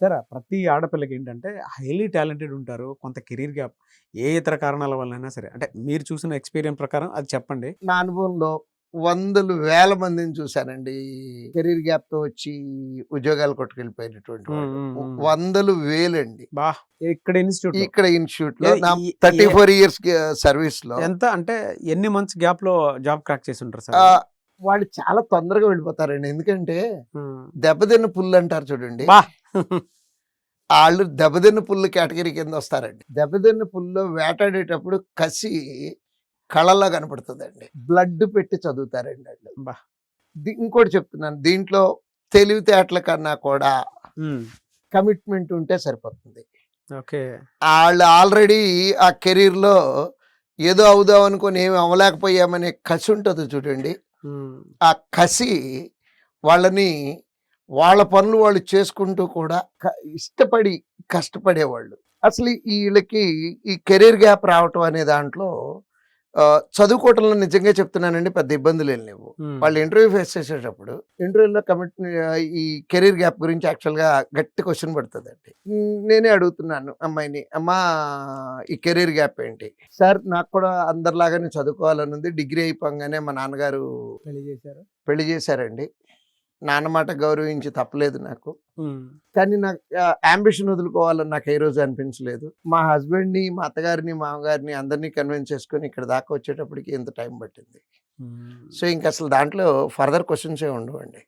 Sir ప్రతి ఆడపిల్లకి ఏంటంటే హైలీ టాలెంటెడ్ ఉంటారు. కొంత కెరీర్ గ్యాప్ ఏ ఇతర కారణాల వల్లైనా సరే. అంటే మీరు చూసిన ఎక్స్‌పీరియన్స్ ప్రకారం అది చెప్పండి. నా అనుభవంలో వందలు, వేల మందిని చూశానండి. కెరీర్ గ్యాప్‌తో వచ్చి ఉద్యోగాలు కొట్టుకెళ్ళిపోయినటువంటి హ్మ్. వాళ్ళు. హ్మ్. హ్మ్. వందలు, వేలండి. ఇక్కడ ఇన్‌స్టిట్యూట్‌లో ఇక్కడ ఇన్‌స్టిట్యూట్‌లో ఏది నా ఈ 34 ఇయర్స్ సర్వీస్‌లో ఎంత అంటే ఎన్ని మంత్స్ గ్యాప్‌లో జాబ్ క్రాక్ చేసి ఉంటారు సార్? వాళ్ళు చాలా తొందరగా వెళ్ళిపోతారండి. ఎందుకంటే హ్మ్. దెబ్బతిన్న పుల్లు అంటారు చూడండి. బా! ఆళ్ళు దెబ్బతిన్న పుల్లు కేటగిరీ కింద వస్తారండి. దెబ్బతిన్న పుల్లో వేటాడేటప్పుడు కసి కళ్ళలో కనపడుతదండి. బ్లడ్ పెట్టి చదువుతారండి ఆళ్ళు. బా! ఇంకోటి చెప్తున్నాను. దీంట్లో తెలివితేటల కన్నా కూడా హ్మ్. కమిట్మెంట్ ఉంటే సరిపోతుంది. ఓకే. ఆళ్ళు ఆల్రెడీ ఆ కెరీర్‌లో ఏదో అవుదాం అనుకోని ఏమి అవ్వలేకపోయామనే కసి ఉంటది చూడండి. హ్మ్. ఆ కసి వాళ్ళని వాళ్ళ పనులు వాళ్ళు చేసుకుంటూ కూడా ఇష్టపడి కష్టపడేవాళ్ళు. అసలు ఈళ్ళకి ఈ కెరీర్ గ్యాప్ రావటం అనే దాంట్లో చదువుకోవటంలో నిజంగా చెప్తున్నానండి పెద్ద ఇబ్బందులేం లేవు. హ్మ్. వాళ్ళు ఇంటర్వ్యూ ఫేస్ చేసేటప్పుడు ఇంటర్వ్యూలో ఈ కెరీర్ గ్యాప్ గురించి యాక్చువల్‌గా గట్టి క్వెషన్ పడతదండి. నేనే అడుగుతున్నాను అమ్మాయిని, "అమ్మా ఈ కెరీర్ గ్యాప్ ఏంటి?" "సార్ నాకు కూడా అందరిలాగానే చదువుకోవాలనుంది. డిగ్రీ అయిపోగానే మా నాన్నగారు పెళ్లి చేశారు. పెళ్లి చేశారండి. నాన్న మాట గౌరవించి తప్పలేదు నాకు. హ్మ్. కానీ నాకు యాంబిషన్ వదులుకోవాలని నాకు ఏ రోజు అనిపించలేదు. మా హస్బెండ్‌ని, మా అత్తగారిని, మామగారిని అందరిని కన్విన్స్ చేసుకొని ఇక్కడి దాకా వచ్చేటప్పటికి ఇంత టైం పట్టింది." హ్మ్. సో, ఇంకసలు దాంట్లో ఫర్దర్ క్వెషన్సే ఉండవండి.